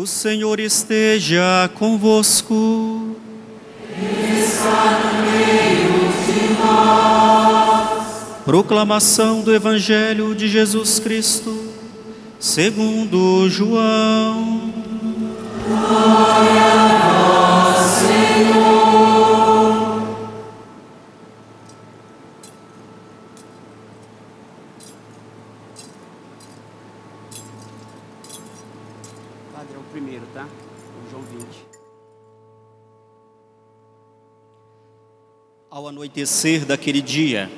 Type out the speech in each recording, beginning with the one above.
Senhor esteja convosco. Está no meio de nós. Proclamação do Evangelho de Jesus Cristo, segundo João. Glória a vós, Senhor. Padre, é o primeiro, tá? O João 20. Ao anoitecer daquele dia,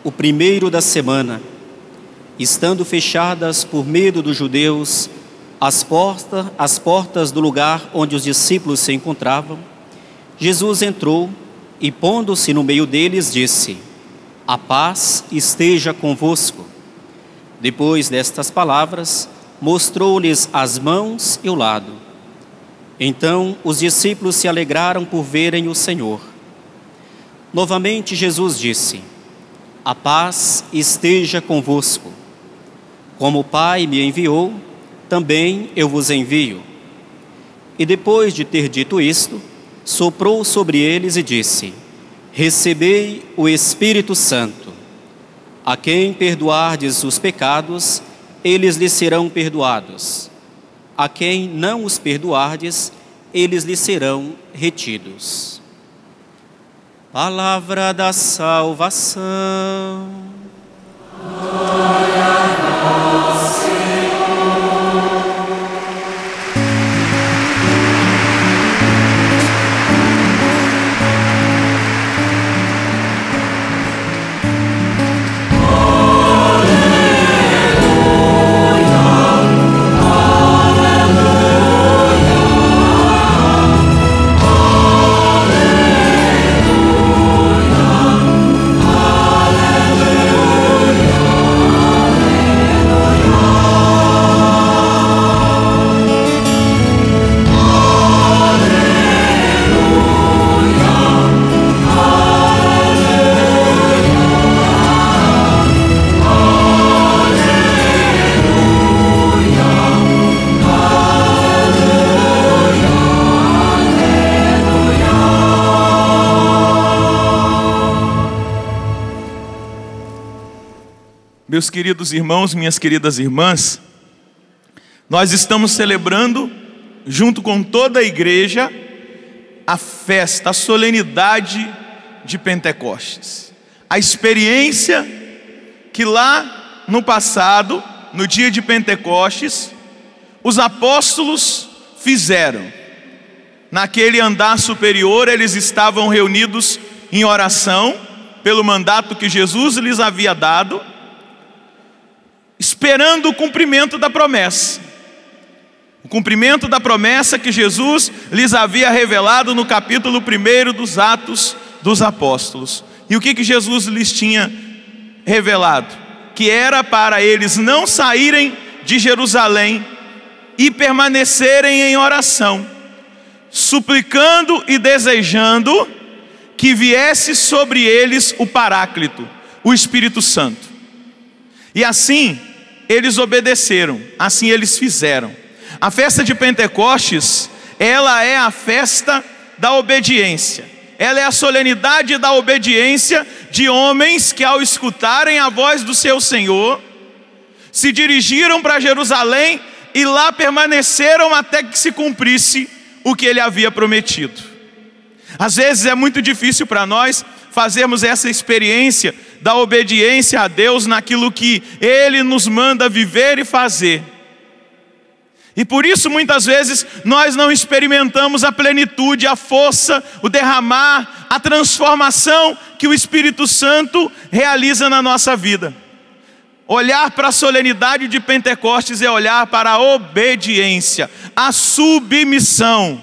o primeiro da semana, estando fechadas por medo dos judeus as portas do lugar onde os discípulos se encontravam, Jesus entrou e, pondo-se no meio deles, disse: "A paz esteja convosco." Depois destas palavras, mostrou-lhes as mãos e o lado. Então os discípulos se alegraram por verem o Senhor. Novamente Jesus disse: "A paz esteja convosco. Como o Pai me enviou, também eu vos envio." E depois de ter dito isto, soprou sobre eles e disse: "Recebei o Espírito Santo. A quem perdoardes os pecados, eles lhes serão perdoados. A quem não os perdoardes, eles lhes serão retidos." Palavra da salvação. Glória a vós, Senhor. Meus queridos irmãos, minhas queridas irmãs, nós estamos celebrando, junto com toda a igreja, a festa, a solenidade de Pentecostes. A experiência que lá no passado, no dia de Pentecostes, os apóstolos fizeram. Naquele andar superior, eles estavam reunidos em oração, pelo mandato que Jesus lhes havia dado, esperando o cumprimento da promessa. O cumprimento da promessa que Jesus lhes havia revelado no capítulo 1 dos Atos dos Apóstolos. E o que Jesus lhes tinha revelado? Que era para eles não saírem de Jerusalém e permanecerem em oração, suplicando e desejando que viesse sobre eles o Paráclito, o Espírito Santo. E assim eles obedeceram, assim eles fizeram. A festa de Pentecostes, ela é a festa da obediência. Ela é a solenidade da obediência de homens que, ao escutarem a voz do seu Senhor, se dirigiram para Jerusalém e lá permaneceram até que se cumprisse o que ele havia prometido. Às vezes é muito difícil para nós fazermos essa experiência da obediência a Deus naquilo que Ele nos manda viver e fazer. E por isso muitas vezes nós não experimentamos a plenitude, a força, o derramar, a transformação que o Espírito Santo realiza na nossa vida. Olhar para a solenidade de Pentecostes é olhar para a obediência, a submissão,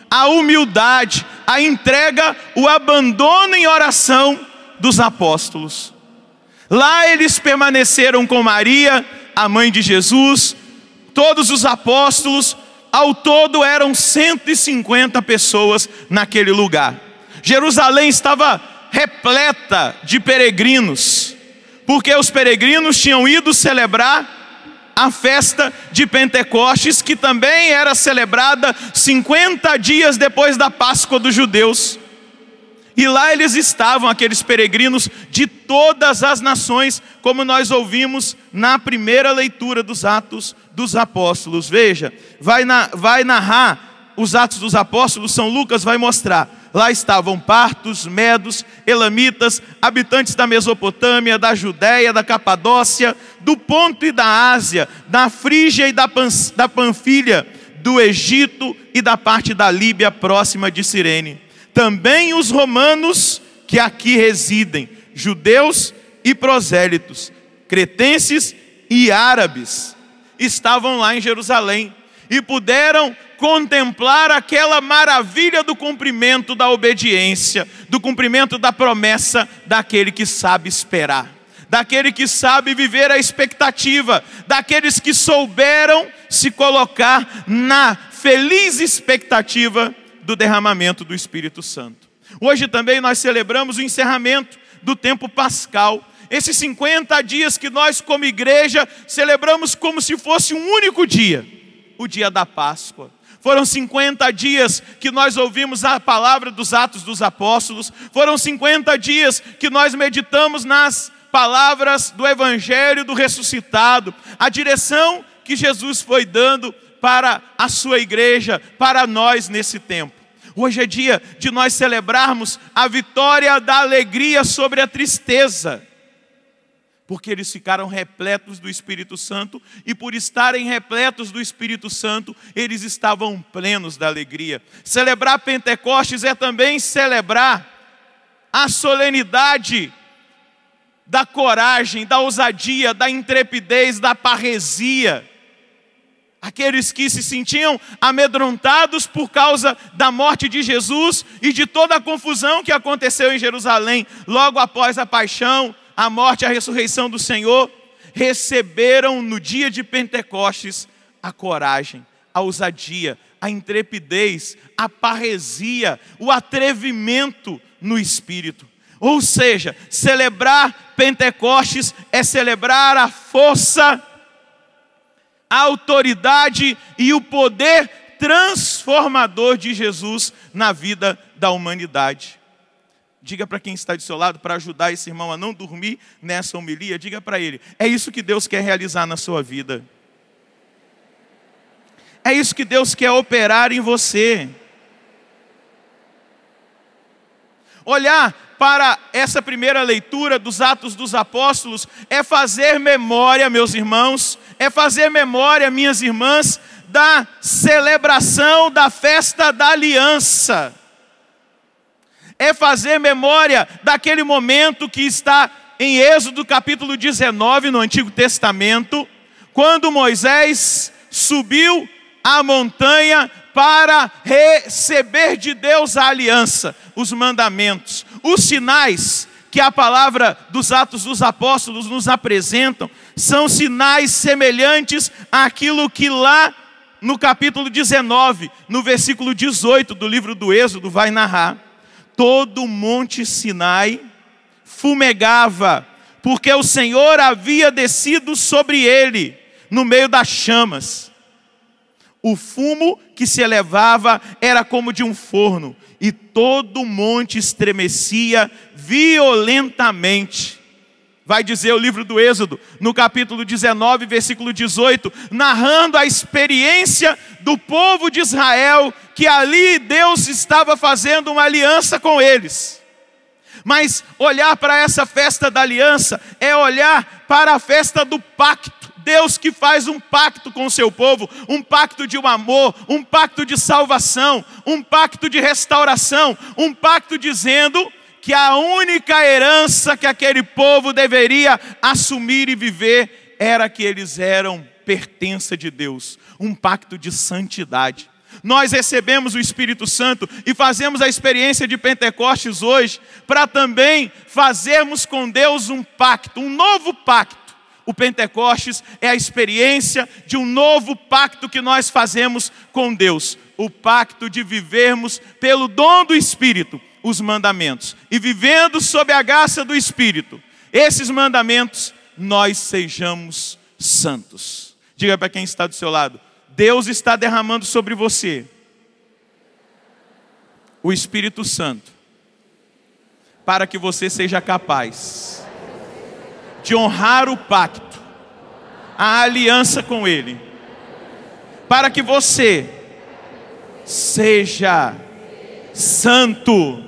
a humildade, a entrega, o abandono em oração dos apóstolos. Lá eles permaneceram com Maria, a mãe de Jesus, todos os apóstolos. Ao todo eram 150 pessoas naquele lugar. Jerusalém estava repleta de peregrinos, porque os peregrinos tinham ido celebrar a festa de Pentecostes, que também era celebrada 50 dias depois da Páscoa dos judeus. E lá eles estavam, aqueles peregrinos de todas as nações, como nós ouvimos na primeira leitura dos Atos dos Apóstolos. Veja, vai narrar os Atos dos Apóstolos, São Lucas vai mostrar. Lá estavam partos, medos, elamitas, habitantes da Mesopotâmia, da Judéia, da Capadócia, do Ponto e da Ásia, da Frígia e da Panfilha, do Egito e da parte da Líbia próxima de Cirene. Também os romanos que aqui residem, judeus e prosélitos, cretenses e árabes, estavam lá em Jerusalém e puderam contemplar aquela maravilha do cumprimento da obediência, do cumprimento da promessa daquele que sabe esperar, daquele que sabe viver a expectativa, daqueles que souberam se colocar na feliz expectativa do derramamento do Espírito Santo. Hoje também nós celebramos o encerramento do tempo pascal. Esses 50 dias que nós como igreja celebramos como se fosse um único dia, o dia da Páscoa. Foram 50 dias que nós ouvimos a palavra dos Atos dos Apóstolos. Foram 50 dias que nós meditamos nas palavras do Evangelho do ressuscitado. A direção que Jesus foi dando para a sua igreja, para nós nesse tempo. Hoje é dia de nós celebrarmos a vitória da alegria sobre a tristeza. Porque eles ficaram repletos do Espírito Santo, e por estarem repletos do Espírito Santo, eles estavam plenos da alegria. Celebrar Pentecostes é também celebrar a solenidade da coragem, da ousadia, da intrepidez, da parresia. Aqueles que se sentiam amedrontados por causa da morte de Jesus e de toda a confusão que aconteceu em Jerusalém logo após a paixão, a morte e a ressurreição do Senhor, receberam no dia de Pentecostes a coragem, a ousadia, a intrepidez, a parresia, o atrevimento no Espírito. Ou seja, celebrar Pentecostes é celebrar a força, a autoridade e o poder transformador de Jesus na vida da humanidade. Diga para quem está do seu lado, para ajudar esse irmão a não dormir nessa homilia, diga para ele: é isso que Deus quer realizar na sua vida. É isso que Deus quer operar em você. Olhar para essa primeira leitura dos Atos dos Apóstolos é fazer memória, meus irmãos, é fazer memória, minhas irmãs, da celebração da festa da aliança. É fazer memória daquele momento que está em Êxodo capítulo 19 no Antigo Testamento, quando Moisés subiu à montanha para receber de Deus a aliança, os mandamentos, os sinais que a palavra dos Atos dos Apóstolos nos apresentam, são sinais semelhantes àquilo que lá no capítulo 19, no versículo 18 do livro do Êxodo vai narrar. Todo o monte Sinai fumegava, porque o Senhor havia descido sobre ele, no meio das chamas. O fumo que se elevava era como de um forno, e todo o monte estremecia violentamente. Vai dizer o livro do Êxodo, no capítulo 19, versículo 18, narrando a experiência do povo de Israel, que ali Deus estava fazendo uma aliança com eles. Mas olhar para essa festa da aliança é olhar para a festa do pacto. Deus que faz um pacto com o seu povo, um pacto de um amor, um pacto de salvação, um pacto de restauração, um pacto dizendo que a única herança que aquele povo deveria assumir e viver era que eles eram pertença de Deus, um pacto de santidade. Nós recebemos o Espírito Santo e fazemos a experiência de Pentecostes hoje para também fazermos com Deus um pacto, um novo pacto. O Pentecostes é a experiência de um novo pacto que nós fazemos com Deus. O pacto de vivermos pelo dom do Espírito, os mandamentos. E vivendo sob a graça do Espírito, esses mandamentos, nós sejamos santos. Diga para quem está do seu lado: Deus está derramando sobre você o Espírito Santo, para que você seja capaz de honrar o pacto, a aliança com Ele, para que você seja santo.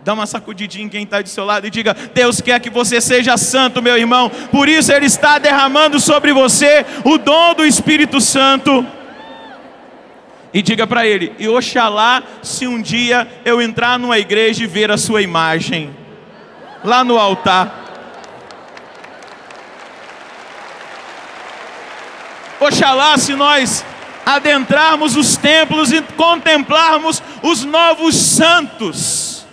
Dá uma sacudidinha em quem está do seu lado e diga: Deus quer que você seja santo, meu irmão. Por isso Ele está derramando sobre você o dom do Espírito Santo. E diga para Ele: e oxalá se um dia eu entrar numa igreja e ver a sua imagem lá no altar. Oxalá se nós adentrarmos os templos e contemplarmos os novos santos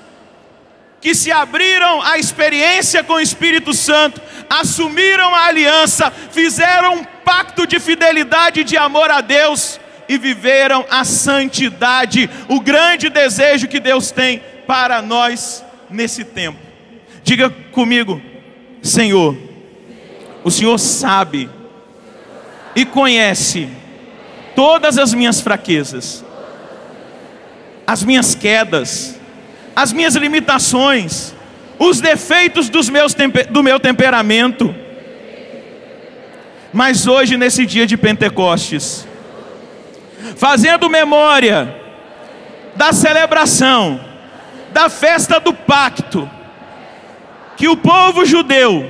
que se abriram à experiência com o Espírito Santo, assumiram a aliança, fizeram um pacto de fidelidade e de amor a Deus e viveram a santidade, o grande desejo que Deus tem para nós nesse tempo. Diga comigo: Senhor, o Senhor sabe e conhece todas as minhas fraquezas, as minhas quedas, as minhas limitações, os defeitos do meu temperamento. Mas hoje, nesse dia de Pentecostes, fazendo memória da celebração da festa do pacto que o povo judeu,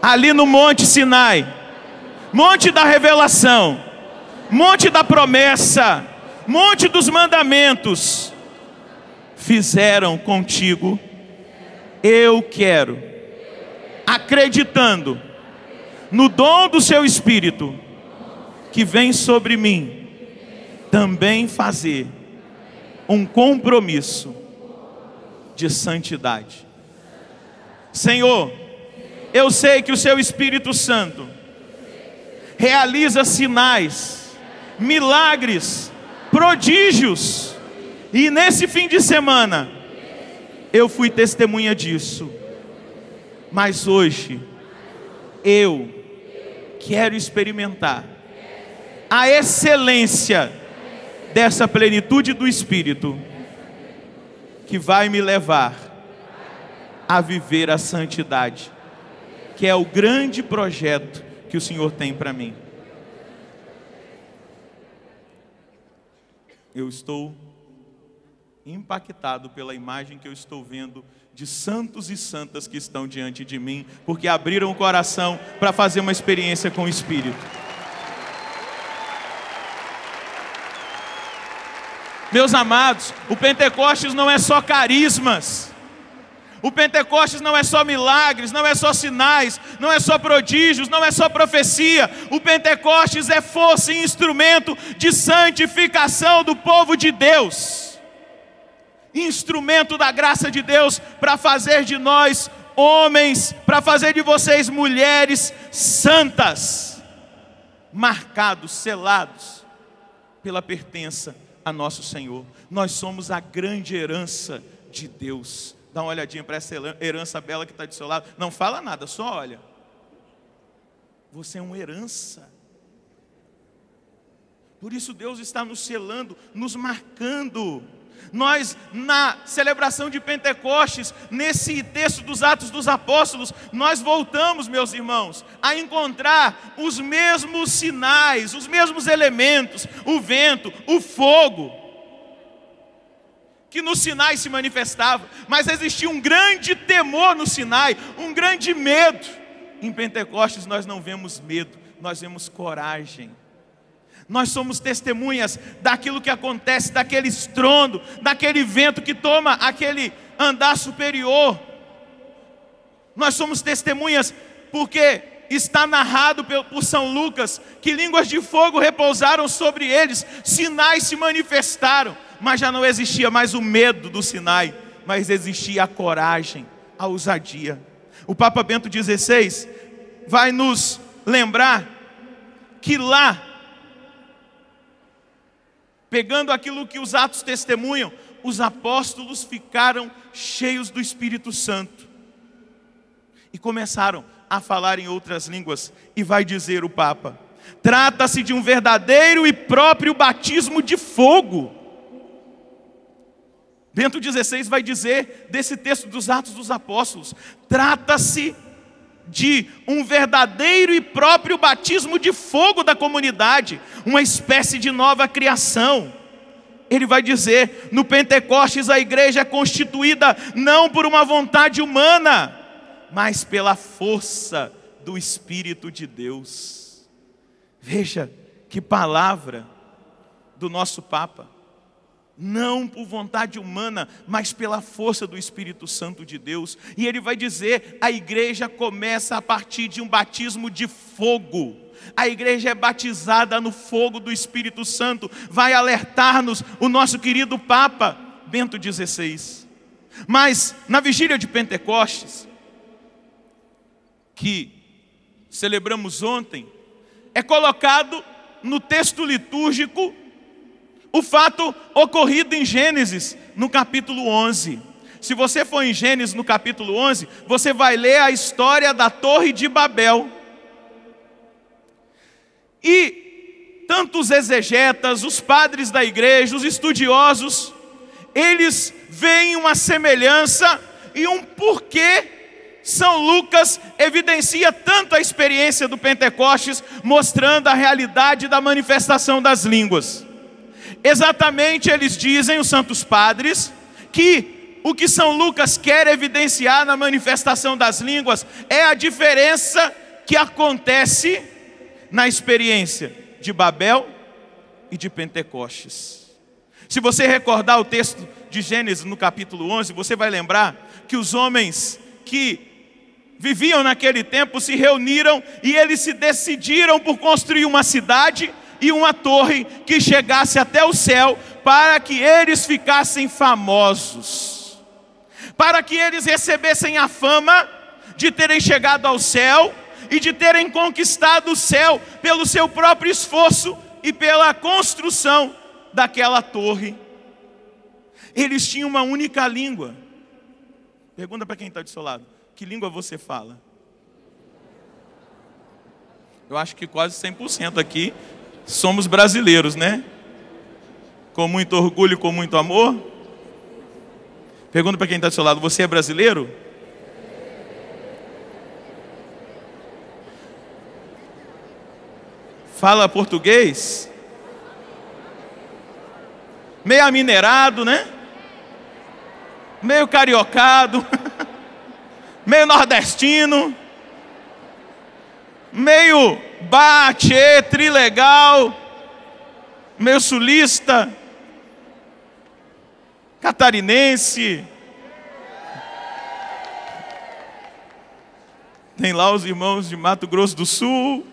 ali no Monte Sinai, Monte da Revelação, Monte da Promessa, Monte dos Mandamentos, fizeram contigo, eu quero, acreditando no dom do seu Espírito que vem sobre mim, também fazer um compromisso de santidade. Senhor, eu sei que o seu Espírito Santo realiza sinais, milagres, prodígios, e nesse fim de semana eu fui testemunha disso. Mas hoje eu quero experimentar a excelência dessa plenitude do Espírito que vai me levar a viver a santidade, que é o grande projeto que o Senhor tem para mim. Eu estou impactado pela imagem que eu estou vendo de santos e santas que estão diante de mim, porque abriram o coração para fazer uma experiência com o Espírito. Meus amados, o Pentecostes não é só carismas, o Pentecostes não é só milagres, não é só sinais, não é só prodígios, não é só profecia. O Pentecostes é força e instrumento de santificação do povo de Deus, instrumento da graça de Deus para fazer de nós homens, para fazer de vocês mulheres santas, marcados, selados pela pertença a nosso Senhor. Nós somos a grande herança de Deus. Dá uma olhadinha para essa herança bela que está do seu lado. Não fala nada, só olha. Você é uma herança. Por isso Deus está nos selando, nos marcando. Nós, na celebração de Pentecostes, nesse texto dos Atos dos Apóstolos, nós voltamos, meus irmãos, a encontrar os mesmos sinais, os mesmos elementos, o vento, o fogo, que no Sinai se manifestava, mas existia um grande temor no Sinai, um grande medo. Em Pentecostes nós não vemos medo, nós vemos coragem. Nós somos testemunhas daquilo que acontece, daquele estrondo, daquele vento que toma aquele andar superior. Nós somos testemunhas porque está narrado por São Lucas que línguas de fogo repousaram sobre eles, sinais se manifestaram, mas já não existia mais o medo do Sinai, mas existia a coragem, a ousadia. O Papa Bento XVI vai nos lembrar que lá, pegando aquilo que os Atos testemunham, os apóstolos ficaram cheios do Espírito Santo e começaram a falar em outras línguas. E vai dizer o Papa: trata-se de um verdadeiro e próprio batismo de fogo. Bento XVI vai dizer desse texto dos Atos dos Apóstolos: trata-se de um verdadeiro e próprio batismo de fogo da comunidade, uma espécie de nova criação. Ele vai dizer: no Pentecostes a igreja é constituída não por uma vontade humana, mas pela força do Espírito de Deus. Veja que palavra do nosso Papa. Não por vontade humana, mas pela força do Espírito Santo de Deus. E ele vai dizer: a igreja começa a partir de um batismo de fogo. A igreja é batizada no fogo do Espírito Santo. Vai alertar-nos o nosso querido Papa Bento XVI. Mas na vigília de Pentecostes, que celebramos ontem, é colocado no texto litúrgico o fato ocorrido em Gênesis, no capítulo 11. Se você for em Gênesis, no capítulo 11, você vai ler a história da Torre de Babel. E tanto os exegetas, os padres da igreja, os estudiosos, eles veem uma semelhança e um porquê São Lucas evidencia tanto a experiência do Pentecostes, mostrando a realidade da manifestação das línguas. Exatamente, eles dizem, os santos padres, que o que São Lucas quer evidenciar na manifestação das línguas é a diferença que acontece na experiência de Babel e de Pentecostes. Se você recordar o texto de Gênesis no capítulo 11, você vai lembrar que os homens que viviam naquele tempo se reuniram e eles se decidiram por construir uma cidade e uma torre que chegasse até o céu, para que eles ficassem famosos, para que eles recebessem a fama de terem chegado ao céu e de terem conquistado o céu pelo seu próprio esforço e pela construção daquela torre. Eles tinham uma única língua. Pergunta para quem está do seu lado: que língua você fala? Eu acho que quase 100% aqui somos brasileiros, né? Com muito orgulho e com muito amor. Pergunta para quem está do seu lado: você é brasileiro? Fala português? Meio aminerado, né? Meio cariocado, meio nordestino, meio bate, trilegal, meio sulista, catarinense. Tem lá os irmãos de Mato Grosso do Sul.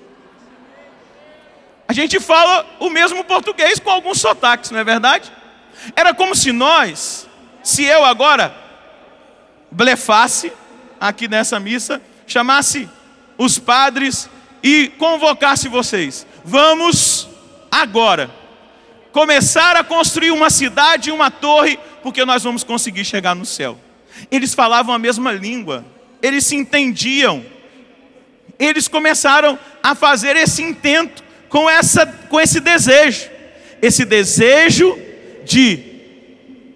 A gente fala o mesmo português com alguns sotaques, não é verdade? Era como se eu agora blefasse aqui nessa missa, chamasse os padres e convocasse vocês: vamos agora começar a construir uma cidade e uma torre, porque nós vamos conseguir chegar no céu. Eles falavam a mesma língua, eles se entendiam, eles começaram a fazer esse intento com esse desejo de,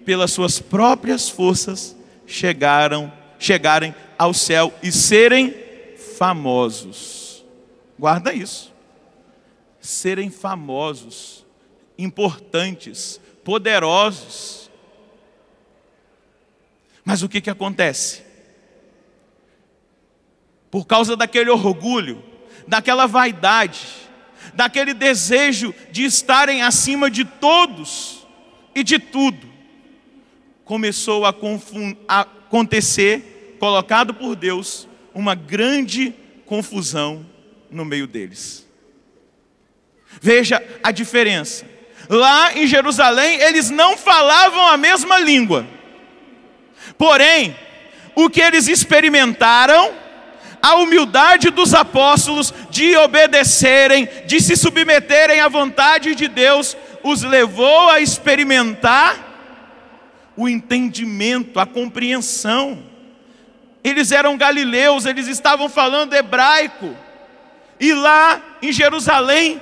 pelas suas próprias forças, chegarem ao céu e serem famosos. Guarda isso. Serem famosos, importantes, poderosos. Mas o que acontece? Por causa daquele orgulho, daquela vaidade, daquele desejo de estarem acima de todos e de tudo, começou a acontecer, colocado por Deus, uma grande confusão no meio deles. Veja a diferença. Lá em Jerusalém, eles não falavam a mesma língua. Porém, o que eles experimentaram, a humildade dos apóstolos de obedecerem, de se submeterem à vontade de Deus, os levou a experimentar o entendimento, a compreensão Eles eram galileus, eles estavam falando hebraico. E lá em Jerusalém,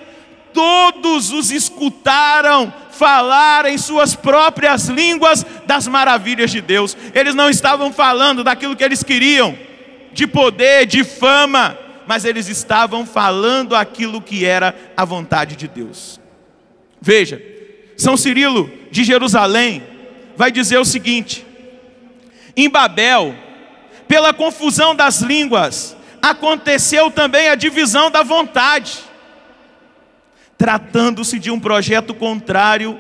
todos os escutaram falar em suas próprias línguas das maravilhas de Deus. Eles não estavam falando daquilo que eles queriam, de poder, de fama, mas eles estavam falando aquilo que era a vontade de Deus. Veja, São Cirilo de Jerusalém vai dizer o seguinte: em Babel, pela confusão das línguas, aconteceu também a divisão da vontade, tratando-se de um projeto contrário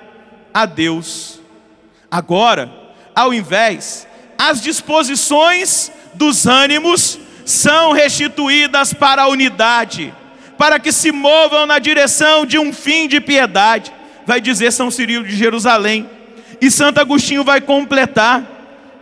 a Deus. Agora, ao invés, as disposições dos ânimos são restituídas para a unidade, para que se movam na direção de um fim de piedade, vai dizer São Cirilo de Jerusalém. E Santo Agostinho vai completar: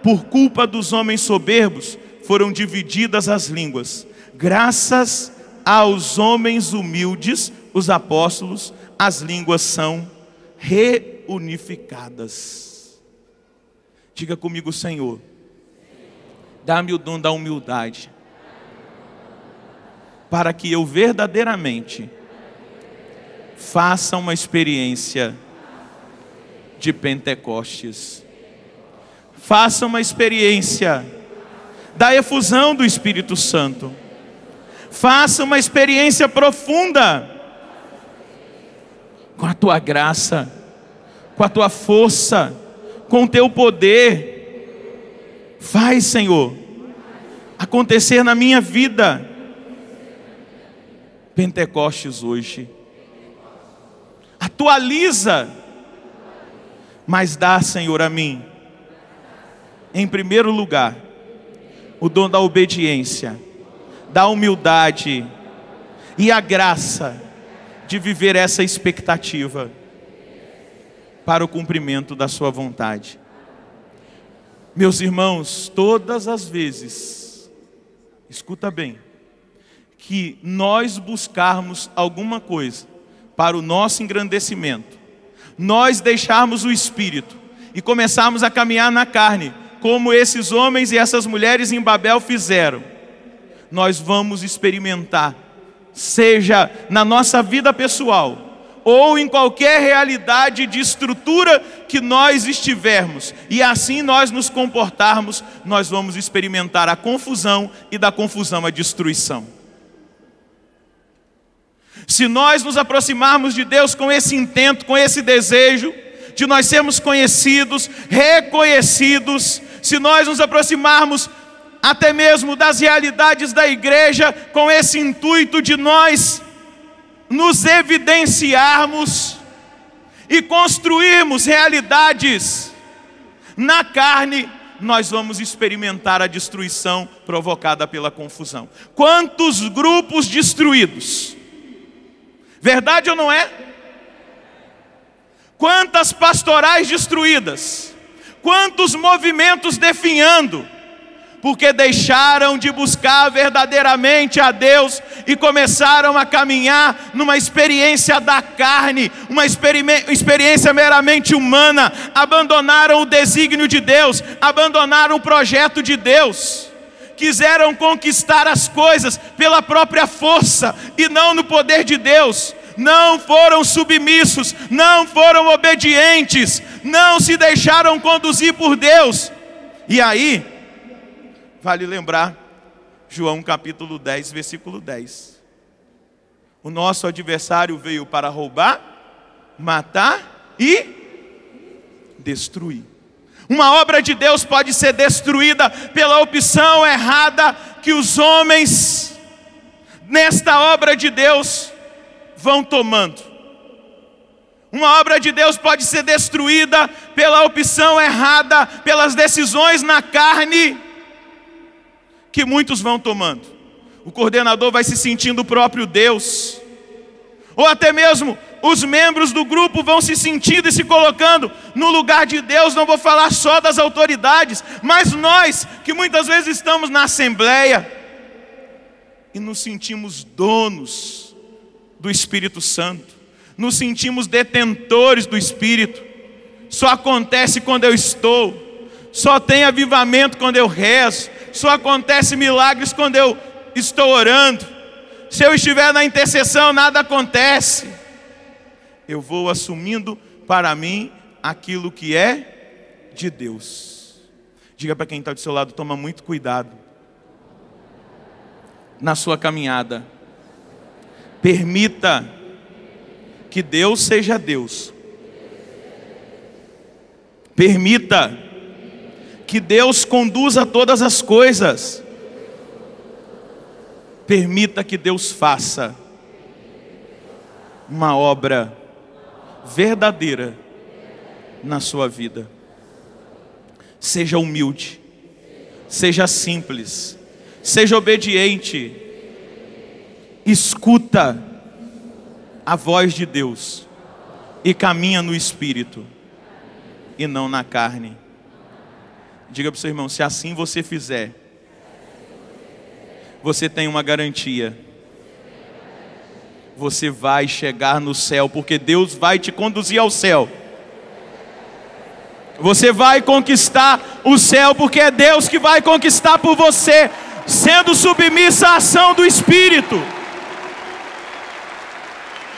por culpa dos homens soberbos foram divididas as línguas, graças aos homens humildes, os apóstolos, as línguas são reunificadas. Diga comigo: Senhor, dá-me o dom da humildade, para que eu verdadeiramente faça uma experiência de Pentecostes, faça uma experiência da efusão do Espírito Santo, faça uma experiência profunda com a tua graça, com a tua força, com o teu poder. Faz, Senhor, acontecer na minha vida Pentecostes hoje. Atualiza, mas dá, Senhor, a mim, em primeiro lugar, o dom da obediência, da humildade e a graça de viver essa expectativa para o cumprimento da sua vontade. Meus irmãos, todas as vezes, escuta bem, que nós buscarmos alguma coisa para o nosso engrandecimento, nós deixarmos o Espírito e começarmos a caminhar na carne, como esses homens e essas mulheres em Babel fizeram, nós vamos experimentar, seja na nossa vida pessoal, ou em qualquer realidade de estrutura que nós estivermos, e assim nós nos comportarmos, nós vamos experimentar a confusão, e da confusão a destruição. Se nós nos aproximarmos de Deus com esse intento, com esse desejo de nós sermos conhecidos, reconhecidos, se nós nos aproximarmos até mesmo das realidades da igreja com esse intuito de nós nos evidenciarmos e construirmos realidades na carne, nós vamos experimentar a destruição provocada pela confusão. Quantos grupos destruídos? Verdade ou não é? Quantas pastorais destruídas? Quantos movimentos definhando? Porque deixaram de buscar verdadeiramente a Deus e começaram a caminhar numa experiência da carne, uma experiência meramente humana, abandonaram o desígnio de Deus, abandonaram o projeto de Deus, quiseram conquistar as coisas pela própria força e não no poder de Deus, não foram submissos, não foram obedientes, não se deixaram conduzir por Deus. E aí, vale lembrar, João capítulo 10, versículo 10. O nosso adversário veio para roubar, matar e destruir. Uma obra de Deus pode ser destruída pela opção errada que os homens, nesta obra de Deus, vão tomando. Uma obra de Deus pode ser destruída pela opção errada, pelas decisões na carne que muitos vão tomando. O coordenador vai se sentindo o próprio Deus, ou até mesmo os membros do grupo vão se sentindo e se colocando no lugar de Deus. Não vou falar só das autoridades, mas nós que muitas vezes estamos na assembleia e nos sentimos donos do Espírito Santo, nos sentimos detentores do Espírito. Só acontece quando eu estou, só tem avivamento quando eu rezo, só acontece milagres quando eu estou orando. Se eu estiver na intercessão, nada acontece. Eu vou assumindo para mim aquilo que é de Deus. Diga para quem está do seu lado, toma muito cuidado na sua caminhada. Permita que Deus seja Deus. Permita que Deus conduza todas as coisas. Permita que Deus faça uma obra verdadeira na sua vida. Seja humilde, seja simples, seja obediente. Escuta a voz de Deus e caminha no Espírito e não na carne. Diga para o seu irmão, se assim você fizer, você tem uma garantia. Você vai chegar no céu, porque Deus vai te conduzir ao céu. Você vai conquistar o céu, porque é Deus que vai conquistar por você, sendo submissa à ação do Espírito.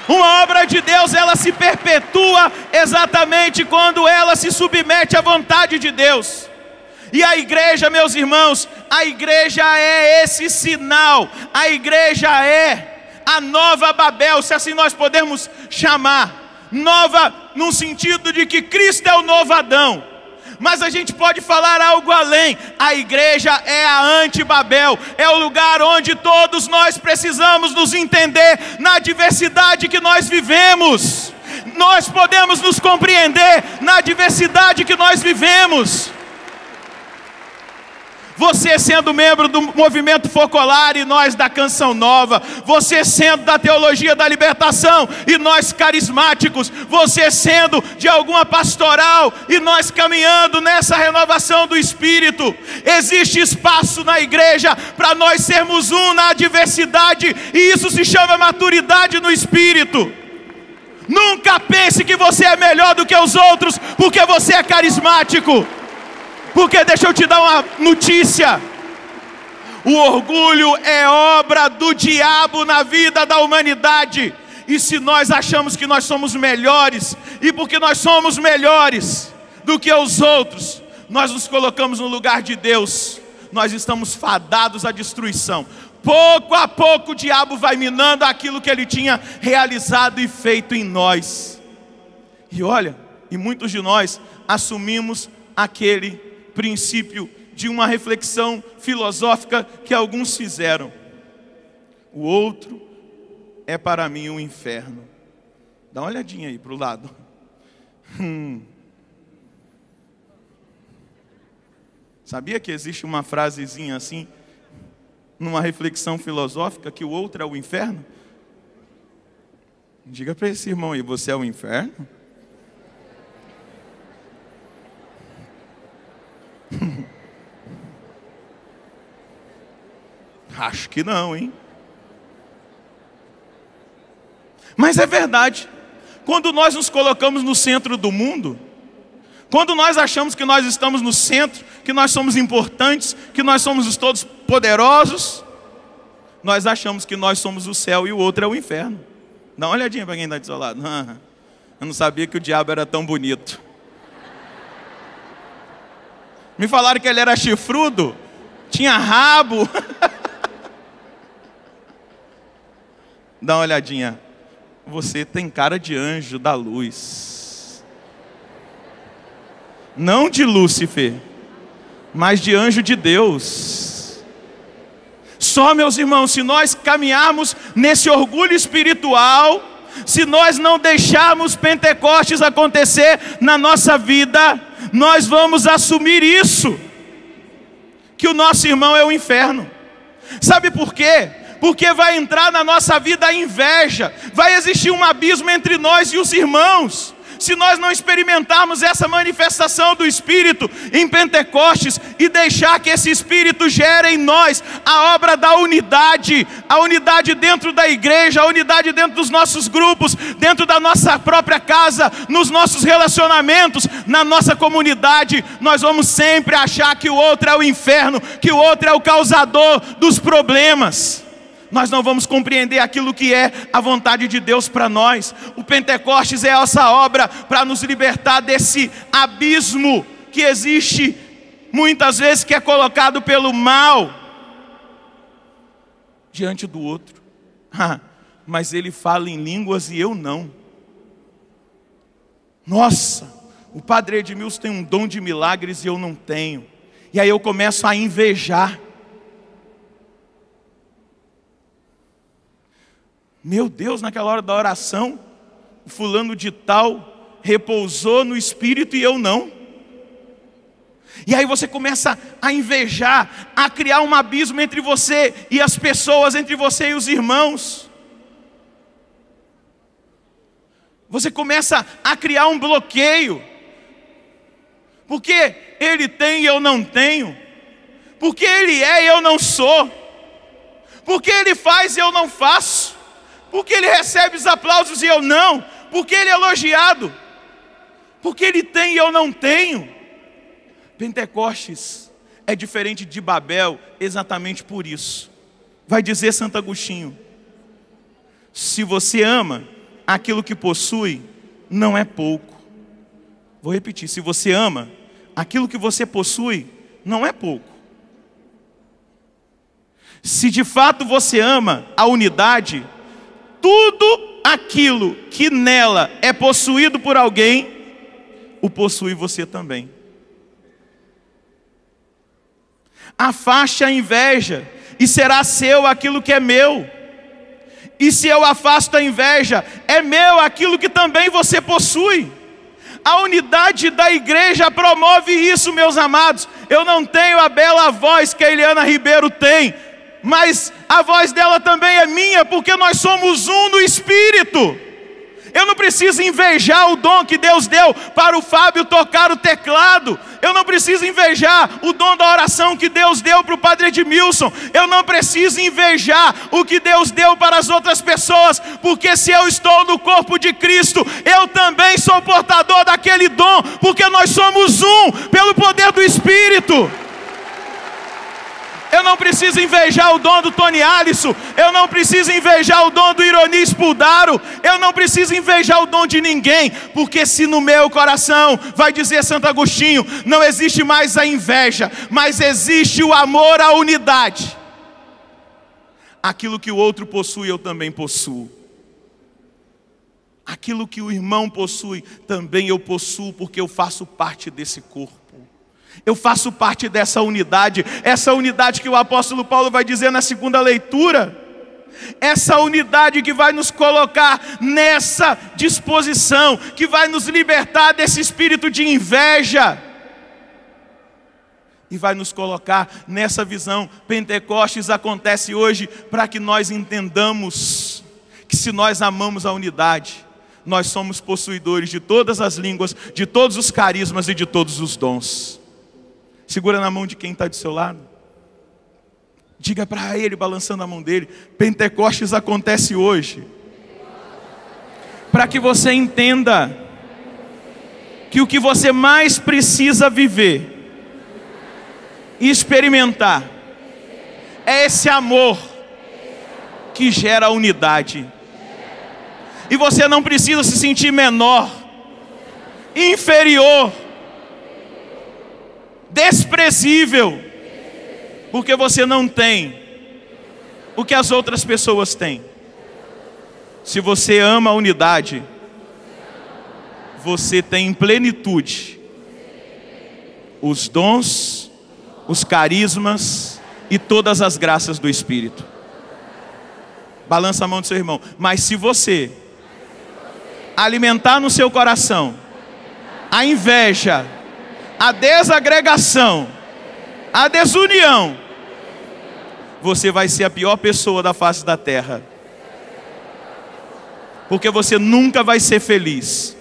Uma obra de Deus, ela se perpetua exatamente quando ela se submete à vontade de Deus. E a igreja, meus irmãos, a igreja é esse sinal. A igreja é a nova Babel, se assim nós podemos chamar. Nova no sentido de que Cristo é o novo Adão. Mas a gente pode falar algo além. A igreja é a anti-Babel. É o lugar onde todos nós precisamos nos entender na diversidade que nós vivemos. Nós podemos nos compreender na diversidade que nós vivemos. Você sendo membro do movimento Focolar e nós da Canção Nova. Você sendo da teologia da libertação e nós carismáticos. Você sendo de alguma pastoral e nós caminhando nessa renovação do Espírito. Existe espaço na igreja para nós sermos um na diversidade. E isso se chama maturidade no Espírito. Nunca pense que você é melhor do que os outros porque você é carismático. Porque deixa eu te dar uma notícia. O orgulho é obra do diabo na vida da humanidade. E se nós achamos que nós somos melhores, e porque nós somos melhores do que os outros, nós nos colocamos no lugar de Deus, nós estamos fadados à destruição. Pouco a pouco o diabo vai minando aquilo que ele tinha realizado e feito em nós. E olha, e muitos de nós assumimos aquele princípio de uma reflexão filosófica que alguns fizeram. O outro é para mim um inferno. Dá uma olhadinha aí para o lado. Sabia que existe uma frasezinha assim, numa reflexão filosófica, que o outro é o inferno? Diga para esse irmão aí, você é o inferno? Acho que não, hein? Mas é verdade. Quando nós nos colocamos no centro do mundo, quando nós achamos que nós estamos no centro, que nós somos importantes, que nós somos os todos poderosos, nós achamos que nós somos o céu e o outro é o inferno. Dá uma olhadinha para quem está do seu lado. Eu não sabia que o diabo era tão bonito. Me falaram que ele era chifrudo, tinha rabo. Dá uma olhadinha. Você tem cara de anjo da luz. Não de Lúcifer, mas de anjo de Deus. Só, meus irmãos, se nós caminharmos nesse orgulho espiritual, se nós não deixarmos Pentecostes acontecer na nossa vida, nós vamos assumir isso, que o nosso irmão é o inferno. Sabe por quê? Porque vai entrar na nossa vida a inveja. Vai existir um abismo entre nós e os irmãos. se nós não experimentarmos essa manifestação do Espírito em Pentecostes e deixar que esse Espírito gere em nós a obra da unidade, a unidade dentro da igreja, a unidade dentro dos nossos grupos, dentro da nossa própria casa, nos nossos relacionamentos, na nossa comunidade, nós vamos sempre achar que o outro é o inferno, que o outro é o causador dos problemas. Nós não vamos compreender aquilo que é a vontade de Deus para nós. O Pentecostes é essa obra para nos libertar desse abismo que existe muitas vezes, que é colocado pelo mal diante do outro. Mas ele fala em línguas e eu não. Nossa, o Padre Edmilson tem um dom de milagres e eu não tenho. E aí eu começo a invejar. Meu Deus, naquela hora da oração, o fulano de tal repousou no Espírito e eu não. E aí você começa a invejar, a criar um abismo entre você e as pessoas, entre você e os irmãos. Você começa a criar um bloqueio. Porque ele tem e eu não tenho. Porque ele é e eu não sou. Porque ele faz e eu não faço. Porque ele recebe os aplausos e eu não. Porque ele é elogiado. Porque ele tem e eu não tenho. Pentecostes é diferente de Babel exatamente por isso. Vai dizer Santo Agostinho: se você ama aquilo que possui, não é pouco. Vou repetir: se você ama aquilo que você possui, não é pouco. Se de fato você ama a unidade, tudo aquilo que nela é possuído por alguém, o possui você também. Afaste a inveja, e será seu aquilo que é meu. E se eu afasto a inveja, é meu aquilo que também você possui. A unidade da igreja promove isso, meus amados. Eu não tenho a bela voz que a Eliana Ribeiro tem, mas a voz dela também é minha, porque nós somos um no Espírito. Eu não preciso invejar o dom que Deus deu para o Fábio tocar o teclado. Eu não preciso invejar o dom da oração que Deus deu para o Padre Edmilson. Eu não preciso invejar o que Deus deu para as outras pessoas, porque se eu estou no corpo de Cristo, eu também sou portador daquele dom, porque nós somos um pelo poder do Espírito. Eu não preciso invejar o dom do Tony Alisson. Eu não preciso invejar o dom do Ironi Spuldaro. Eu não preciso invejar o dom de ninguém, porque se no meu coração, vai dizer Santo Agostinho, não existe mais a inveja, mas existe o amor à unidade. Aquilo que o outro possui, eu também possuo. Aquilo que o irmão possui, também eu possuo, porque eu faço parte desse corpo. Eu faço parte dessa unidade, essa unidade que o apóstolo Paulo vai dizer na segunda leitura. Essa unidade que vai nos colocar nessa disposição, que vai nos libertar desse espírito de inveja. E vai nos colocar nessa visão. Pentecostes acontece hoje para que nós entendamos que se nós amamos a unidade, nós somos possuidores de todas as línguas, de todos os carismas e de todos os dons. Segura na mão de quem está do seu lado. Diga para ele, balançando a mão dele: Pentecostes acontece hoje para que você entenda que o que você mais precisa viver e experimentar é esse amor que gera a unidade. E você não precisa se sentir menor, inferior, desprezível, porque você não tem o que as outras pessoas têm. Se você ama a unidade, você tem em plenitude os dons, os carismas e todas as graças do Espírito. Balança a mão do seu irmão. Mas se você alimentar no seu coração a inveja, a desagregação, a desunião, você vai ser a pior pessoa da face da terra. Porque você nunca vai ser feliz.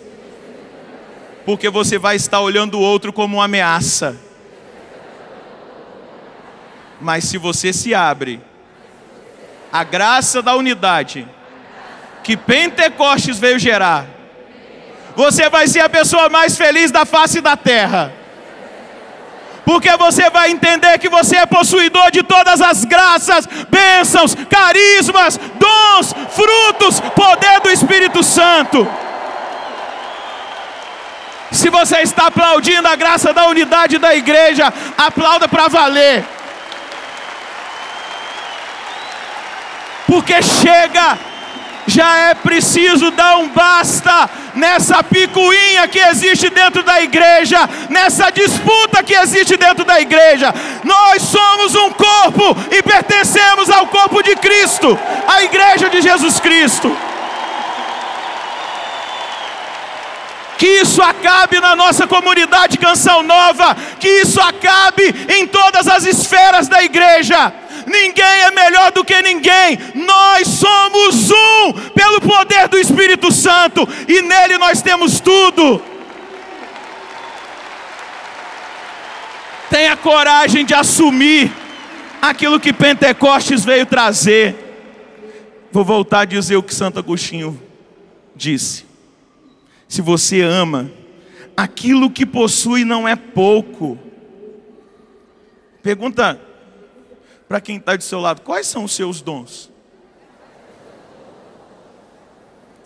Porque você vai estar olhando o outro como uma ameaça. Mas se você se abre, a graça da unidade que Pentecostes veio gerar, você vai ser a pessoa mais feliz da face da terra. Porque você vai entender que você é possuidor de todas as graças, bênçãos, carismas, dons, frutos, poder do Espírito Santo. Se você está aplaudindo a graça da unidade da igreja, aplauda para valer. Porque chega, já é preciso dar um basta nessa picuinha que existe dentro da igreja, nessa disputa que existe dentro da igreja. Nós somos um corpo e pertencemos ao corpo de Cristo, a igreja de Jesus Cristo. Que isso acabe na nossa comunidade Canção Nova, que isso acabe em todas as esferas da igreja. Ninguém é melhor do que ninguém. Nós somos um pelo poder do Espírito Santo, e nele nós temos tudo. Tenha coragem de assumir aquilo que Pentecostes veio trazer. Vou voltar a dizer o que Santo Agostinho disse: se você ama, aquilo que possui não é pouco. Pergunta para quem está do seu lado: quais são os seus dons?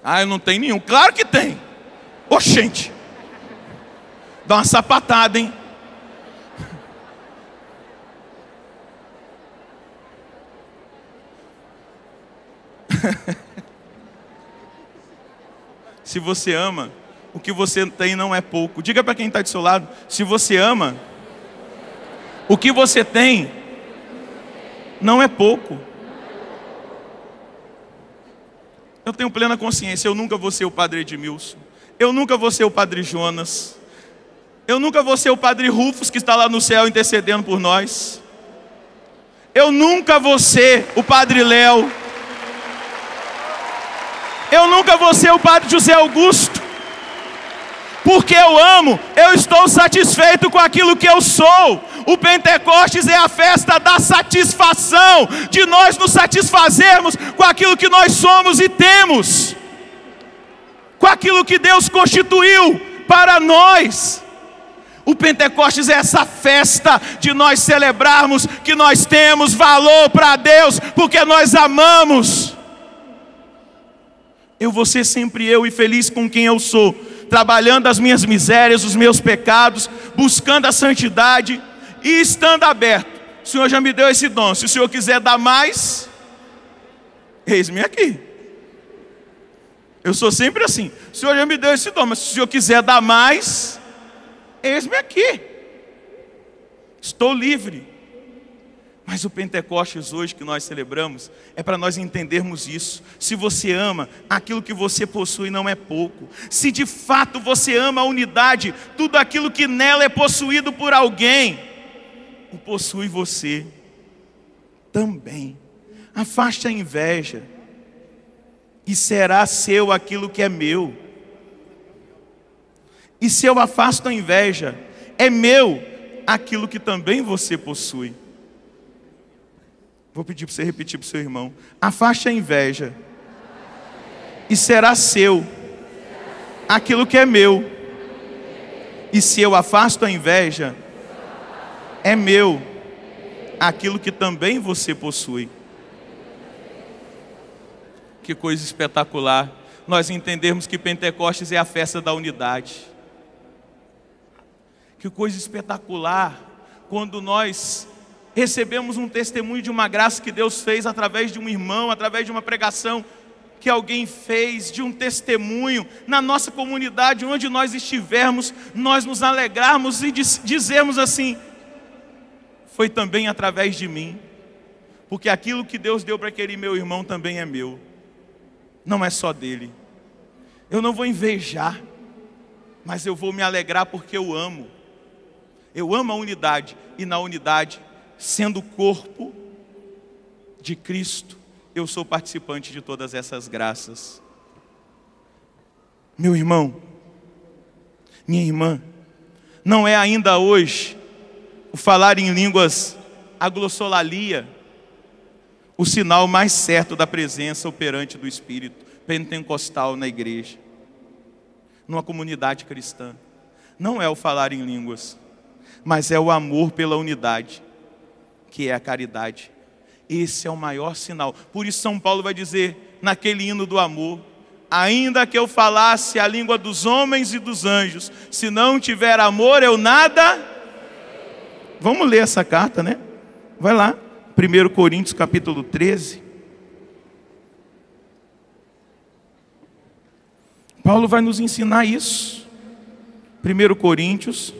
Ah, eu não tenho nenhum. Claro que tem. Oxente, dá uma sapatada, hein? Se você ama, o que você tem não é pouco. Diga para quem está do seu lado: se você ama, o que você tem não é pouco. Eu tenho plena consciência, eu nunca vou ser o Padre Edmilson, eu nunca vou ser o Padre Jonas, eu nunca vou ser o Padre Rufus que está lá no céu intercedendo por nós, eu nunca vou ser o Padre Léo, eu nunca vou ser o Padre José Augusto. Porque eu amo, eu estou satisfeito com aquilo que eu sou. O Pentecostes é a festa da satisfação, de nós nos satisfazermos com aquilo que nós somos e temos, com aquilo que Deus constituiu para nós. O Pentecostes é essa festa de nós celebrarmos que nós temos valor para Deus, porque nós amamos. Eu vou ser sempre eu e feliz com quem eu sou, trabalhando as minhas misérias, os meus pecados, buscando a santidade e estando aberto. O Senhor já me deu esse dom. Se o Senhor quiser dar mais, eis-me aqui. Eu sou sempre assim: o Senhor já me deu esse dom, mas se o Senhor quiser dar mais, eis-me aqui. Estou livre. Mas o Pentecostes hoje que nós celebramos é para nós entendermos isso. Se você ama, aquilo que você possui não é pouco. Se de fato você ama a unidade, tudo aquilo que nela é possuído por alguém, o possui você também. Afaste a inveja, e será seu aquilo que é meu. E se eu afasto a inveja, é meu aquilo que também você possui. Vou pedir para você repetir para o seu irmão: afaste a inveja, e será seu aquilo que é meu. E se eu afasto a inveja, é meu aquilo que também você possui. Que coisa espetacular nós entendermos que Pentecostes é a festa da unidade. Que coisa espetacular quando nós recebemos um testemunho de uma graça que Deus fez através de um irmão, através de uma pregação que alguém fez, de um testemunho na nossa comunidade, onde nós estivermos, nós nos alegrarmos e dizermos assim: foi também através de mim, porque aquilo que Deus deu para aquele meu irmão também é meu, não é só dele. Eu não vou invejar, mas eu vou me alegrar porque eu amo. Eu amo a unidade, e na unidade, sendo corpo de Cristo, eu sou participante de todas essas graças. Meu irmão, Minha irmã, não é ainda hoje o falar em línguas, a glossolalia, o sinal mais certo da presença operante do Espírito pentecostal na igreja, numa comunidade cristã. Não é o falar em línguas, mas é o amor pela unidade, que é a caridade. Esse é o maior sinal. Por isso São Paulo vai dizer, naquele hino do amor: ainda que eu falasse a língua dos homens e dos anjos, se não tiver amor, eu nada... Vamos ler essa carta, né? Vai lá, 1 Coríntios capítulo 13. Paulo vai nos ensinar isso. 1 Coríntios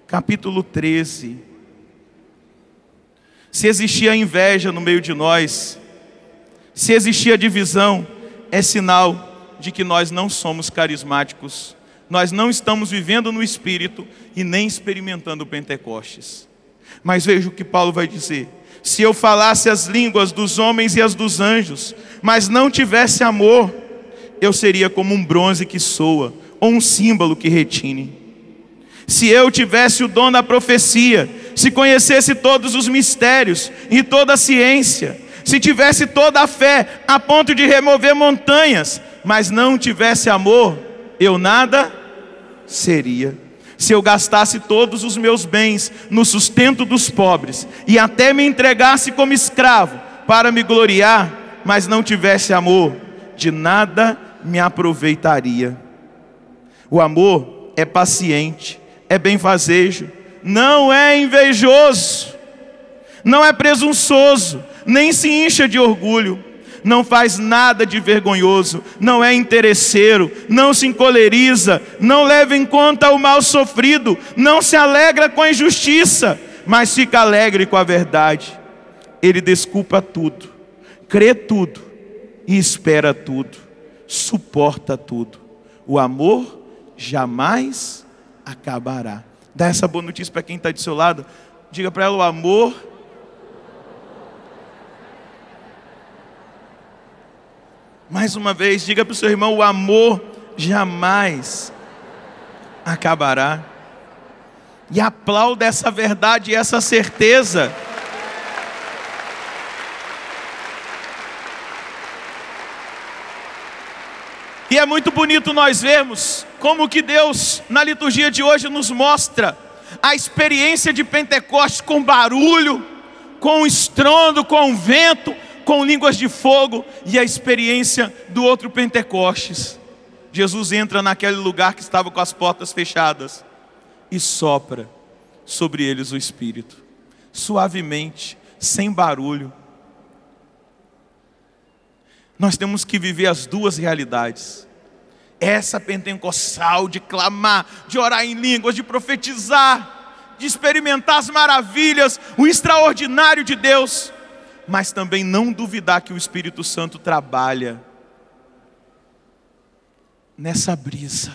capítulo 13. Se existia inveja no meio de nós, se existia divisão, é sinal de que nós não somos carismáticos. Nós não estamos vivendo no Espírito e nem experimentando o Pentecostes. Mas veja o que Paulo vai dizer: se eu falasse as línguas dos homens e as dos anjos, mas não tivesse amor, eu seria como um bronze que soa, ou um símbolo que retine. Se eu tivesse o dom da profecia, se conhecesse todos os mistérios e toda a ciência, se tivesse toda a fé a ponto de remover montanhas, mas não tivesse amor, eu nada seria. Se eu gastasse todos os meus bens no sustento dos pobres e até me entregasse como escravo para me gloriar, mas não tivesse amor, de nada me aproveitaria. O amor é paciente, é benfazejo, não é invejoso, não é presunçoso, nem se incha de orgulho, não faz nada de vergonhoso, não é interesseiro, não se encoleriza, não leva em conta o mal sofrido, não se alegra com a injustiça, mas fica alegre com a verdade. Ele desculpa tudo, crê tudo e espera tudo, suporta tudo. O amor jamais acabará. Dá essa boa notícia para quem está do seu lado. Diga para ela: o amor mais uma vez, diga para o seu irmão: o amor jamais acabará. E aplauda essa verdade e essa certeza. E é muito bonito nós vermos como que Deus, na liturgia de hoje, nos mostra a experiência de Pentecostes com barulho, com estrondo, com vento, com línguas de fogo, e a experiência do outro Pentecostes. Jesus entra naquele lugar que estava com as portas fechadas e sopra sobre eles o Espírito, suavemente, sem barulho. Nós temos que viver as duas realidades. Essa pentecostal de clamar, de orar em línguas, de profetizar, de experimentar as maravilhas, o extraordinário de Deus, mas também não duvidar que o Espírito Santo trabalha nessa brisa.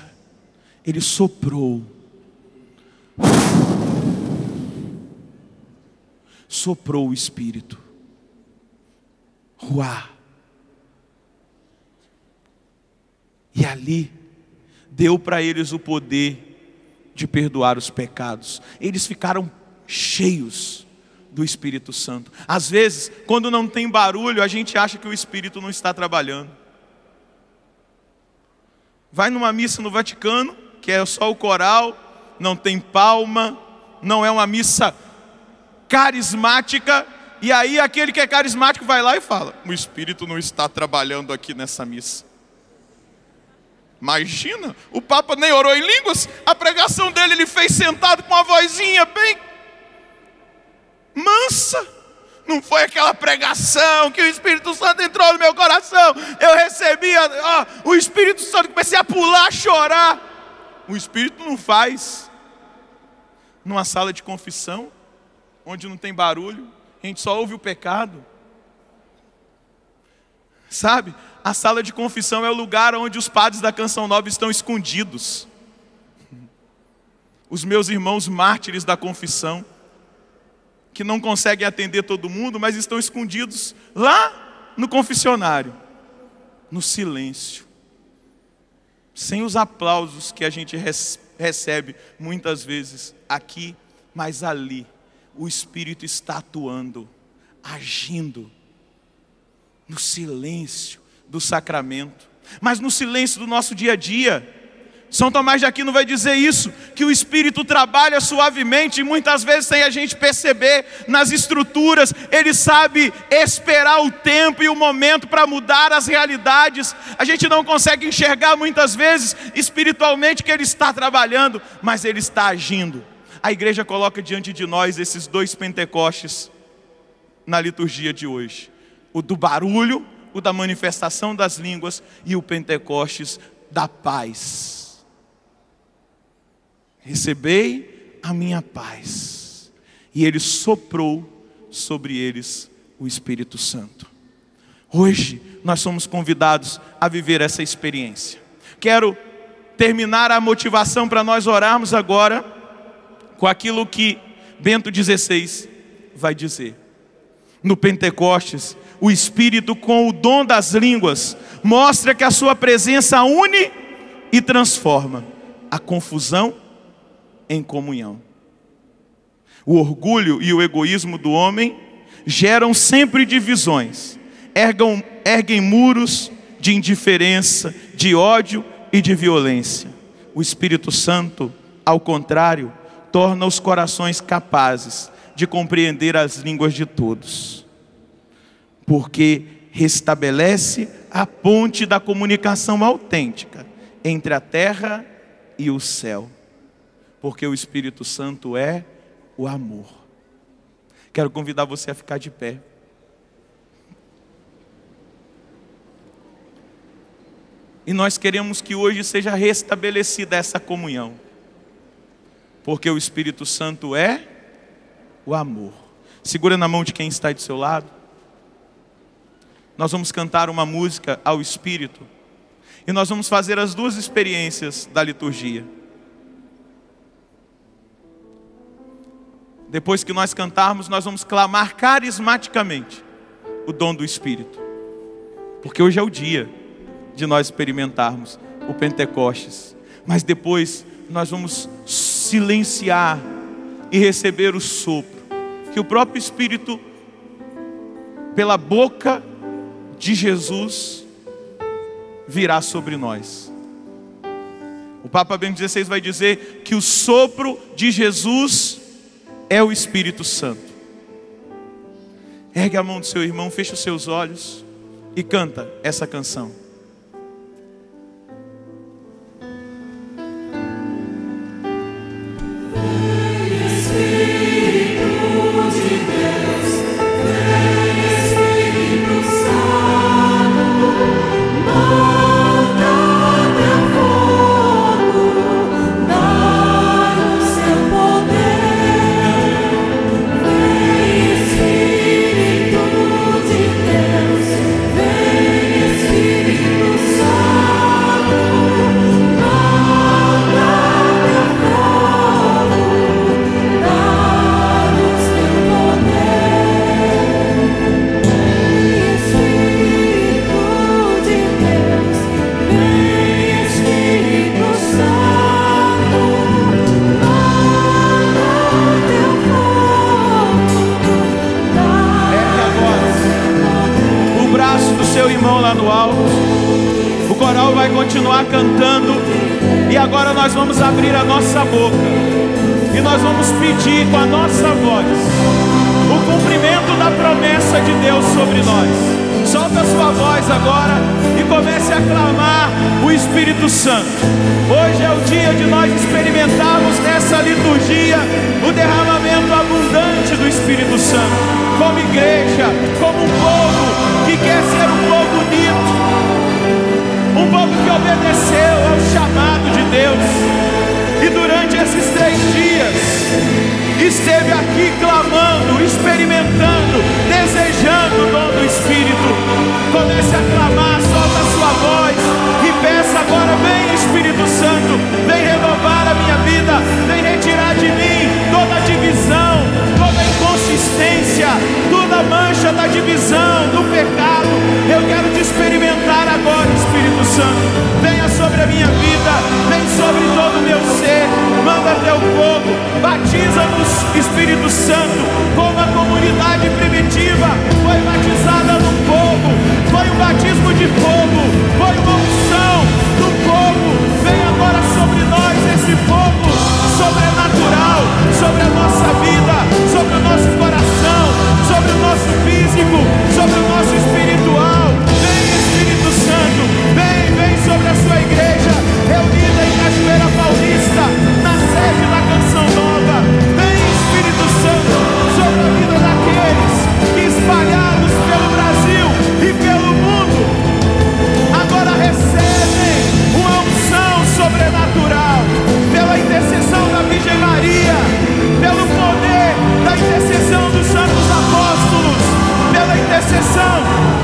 Ele soprou, soprou o Espírito, ruá, e ali deu para eles o poder de perdoar os pecados. Eles ficaram cheios do Espírito Santo. Às vezes, quando não tem barulho, a gente acha que o Espírito não está trabalhando. Vai numa missa no Vaticano, que é só o coral, não tem palma, não é uma missa carismática, e aí aquele que é carismático vai lá e fala: o Espírito não está trabalhando aqui nessa missa. Imagina, o Papa nem orou em línguas, a pregação dele ele fez sentado com uma vozinha bem mansa. Não foi aquela pregação que o Espírito Santo entrou no meu coração, eu recebi o Espírito Santo, comecei a pular, a chorar. O Espírito não faz numa sala de confissão, onde não tem barulho, a gente só ouve o pecado. Sabe, a sala de confissão é o lugar onde os padres da Canção Nova estão escondidos. Os meus irmãos mártires da confissão, que não conseguem atender todo mundo, mas estão escondidos lá no confessionário, no silêncio, sem os aplausos que a gente recebe muitas vezes aqui, mas ali o Espírito está atuando, agindo no silêncio do sacramento, mas no silêncio do nosso dia a dia. São Tomás de Aquino vai dizer isso, que o Espírito trabalha suavemente, e muitas vezes sem a gente perceber nas estruturas. Ele sabe esperar o tempo e o momento para mudar as realidades. A gente não consegue enxergar muitas vezes espiritualmente que Ele está trabalhando, mas Ele está agindo. A igreja coloca diante de nós esses 2 Pentecostes na liturgia de hoje: o do barulho, o da manifestação das línguas, e o Pentecostes da paz. Recebei a minha paz. E Ele soprou sobre eles o Espírito Santo. Hoje nós somos convidados a viver essa experiência. Quero terminar a motivação para nós orarmos agora com aquilo que Bento XVI vai dizer. No Pentecostes, o Espírito, com o dom das línguas, mostra que a sua presença une e transforma a confusão em comunhão. O orgulho e o egoísmo do homem geram sempre divisões, erguem muros de indiferença, de ódio e de violência. O Espírito Santo, ao contrário, torna os corações capazes de compreender as línguas de todos, porque restabelece a ponte da comunicação autêntica entre a terra e o céu. Porque o Espírito Santo é o amor. Quero convidar você a ficar de pé. E nós queremos que hoje seja restabelecida essa comunhão. Porque o Espírito Santo é o amor. Segura na mão de quem está do seu lado. Nós vamos cantar uma música ao Espírito. E nós vamos fazer as 2 experiências da liturgia. Depois que nós cantarmos, nós vamos clamar carismaticamente o dom do Espírito. Porque hoje é o dia de nós experimentarmos o Pentecostes. Mas depois nós vamos silenciar e receber o sopro que o próprio Espírito, pela boca de Jesus, virá sobre nós. O Papa Bento XVI vai dizer que o sopro de Jesus é o Espírito Santo. Ergue a mão do seu irmão, fecha os seus olhos e canta essa canção. Continuar cantando, e agora nós vamos abrir a nossa boca e nós vamos pedir com a nossa voz o cumprimento da promessa de Deus sobre nós. Solta a sua voz agora e comece a clamar o Espírito Santo. Hoje é o dia de nós experimentarmos nessa liturgia o derramamento abundante do Espírito Santo, como igreja, como um povo que quer ser um povo unido, um povo que obedeceu ao chamado de Deus, e durante esses 3 dias esteve aqui clamando, experimentando, desejando o dom do Espírito. Comece a clamar, solta a sua voz e peça agora: vem Espírito Santo, vem renovar a minha vida, vem retirar de mim toda a divisão, toda a inconsistência, toda a mancha da divisão, do pecado. Eu quero te experimentar agora, Espírito Santo. Venha sobre a minha vida. teu fogo. Batiza-nos, Espírito Santo, como a comunidade primitiva foi batizada no fogo. Foi um batismo de fogo, foi uma unção do fogo. Vem agora sobre nós esse fogo sobrenatural, sobre a nossa vida, sobre o nosso coração, sobre o nosso físico, sobre o nosso espiritual. Vem, Espírito Santo, vem sobre a sua igreja reunida em Cachoeira Paulista, na sede da Canção Nova. Vem, Espírito Santo, sobre a vida daqueles que, espalhados pelo Brasil e pelo mundo, agora recebem uma unção sobrenatural pela intercessão da Virgem Maria, pelo poder da intercessão dos santos apóstolos, pela intercessão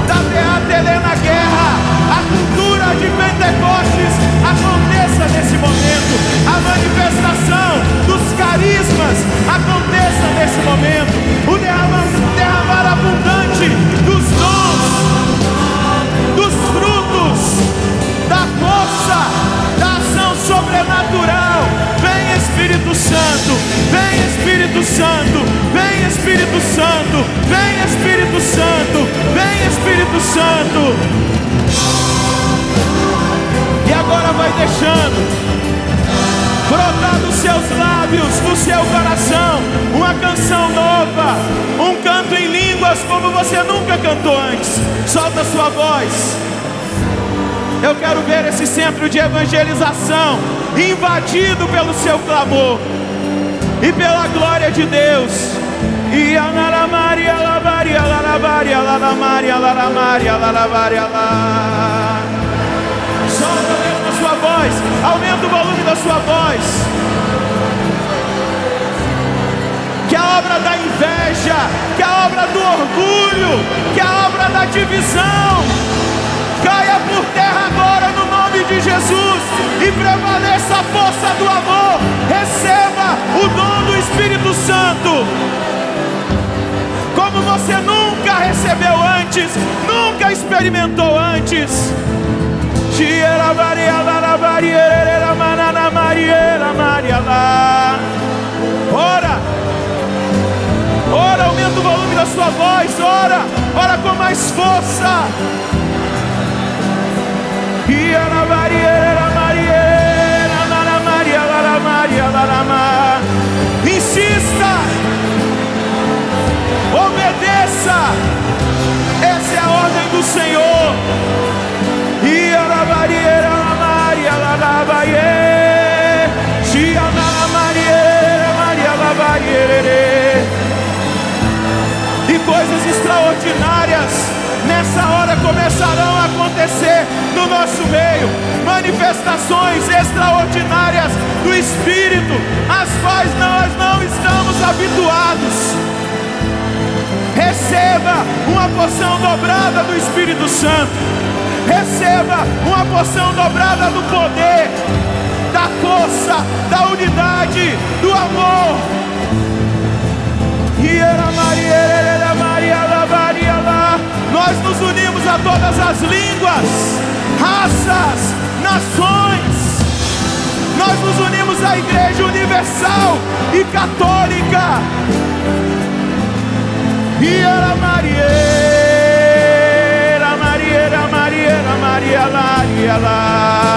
da Beata Helena Guerra. A cultura de Pentecostes aconteça nesse momento, a manifestação dos carismas aconteça nesse momento, o derramar abundante dos dons, dos frutos, da força, da ação sobrenatural. Vem, Espírito Santo, vem, Espírito Santo, vem, Espírito Santo, vem, Espírito Santo, vem, Espírito Santo. E agora vai deixando brotar dos seus lábios, do seu coração, uma canção nova, um canto em línguas como você nunca cantou antes. Solta a sua voz. Eu quero ver esse centro de evangelização invadido pelo seu clamor e pela glória de Deus. E a Maria, la Maria, la Maria, la Maria, la Maria, la Maria, la. Solta mesmo a sua voz, aumenta o volume da sua voz. Que a obra da inveja, que a obra do orgulho, que a obra da divisão caia por terra agora no nome de Jesus e prevaleça a força do amor. Receba o dom do Espírito Santo como você nunca recebeu antes, nunca experimentou antes. Ora, ora, aumenta o volume da sua voz, ora, ora com mais força. Insista, obedeça, essa é a ordem do Senhor. E coisas extraordinárias nessa hora começarão a acontecer no nosso meio. Manifestações extraordinárias do Espírito, às quais nós não estamos habituados. Receba uma porção dobrada do Espírito Santo. Receba uma porção dobrada do poder, da força, da unidade, do amor. Nós nos unimos a todas as línguas, raças, nações. Nós nos unimos à Igreja Universal e Católica. Maria, lá.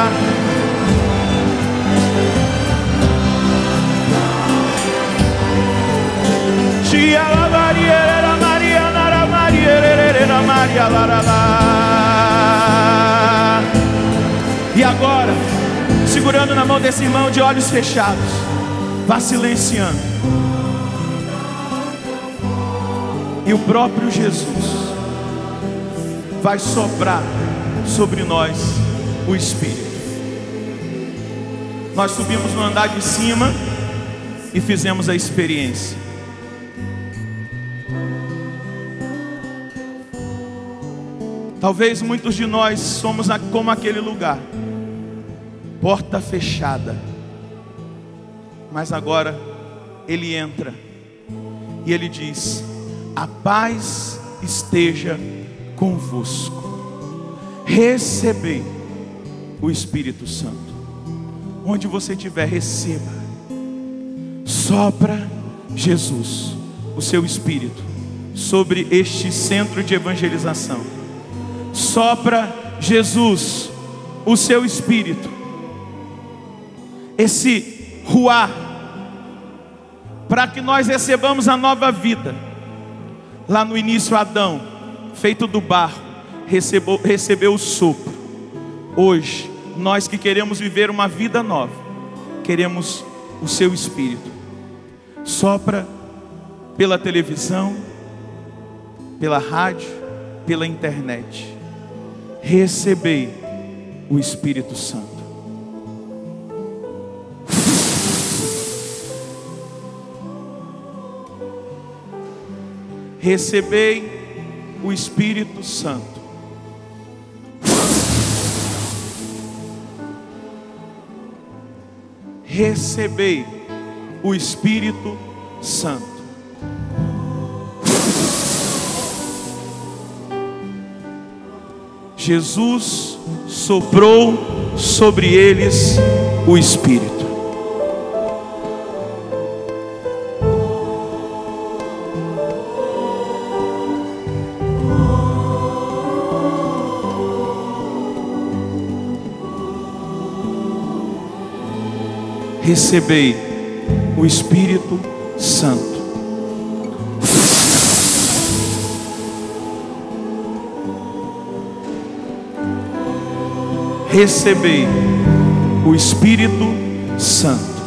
E agora, segurando na mão desse irmão de olhos fechados, vá silenciando. E o próprio Jesus vai soprar sobre nós o Espírito. Nós subimos no andar de cima e fizemos a experiência. Talvez muitos de nós somos como aquele lugar, porta fechada. Mas agora Ele entra e Ele diz: a paz esteja convosco. Recebei o Espírito Santo. Onde você estiver, receba. Sopra, Jesus, o seu Espírito sobre este centro de evangelização. Sopra, Jesus, o seu Espírito, esse ruá, para que nós recebamos a nova vida. Lá no início, Adão, feito do barro, recebeu o sopro. Hoje, nós que queremos viver uma vida nova, queremos o seu Espírito. Sopra pela televisão, pela rádio, pela internet. Recebei o Espírito Santo. Recebei o Espírito Santo. Recebei o Espírito Santo. Jesus soprou sobre eles o Espírito. Recebei o Espírito Santo. Recebei o Espírito Santo.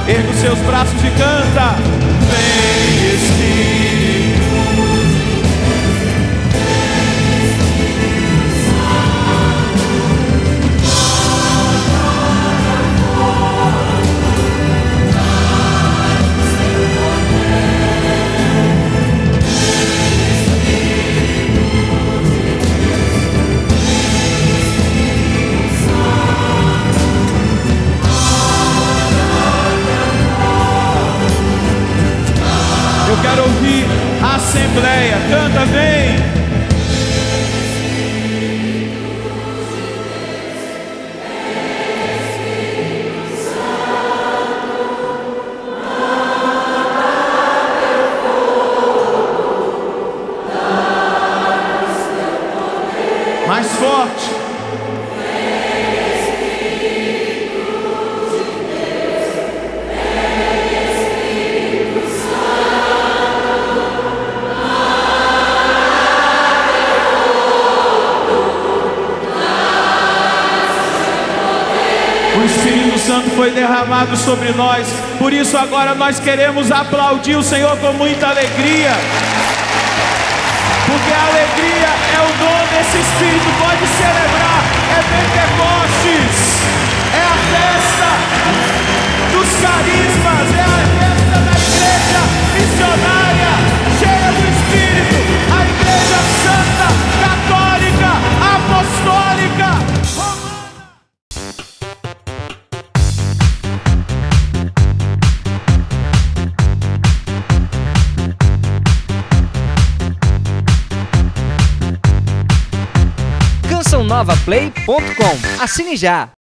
Ergue os seus braços e canta. Vem, Espírito Eu quero ouvir a assembleia. Canta, vem. Mais forte. O Espírito Santo foi derramado sobre nós, por isso agora nós queremos aplaudir o Senhor com muita alegria, porque a alegria é o dom desse Espírito. Pode celebrar, é Pentecostes, é a festa cançãonovaplay.com. Assine já!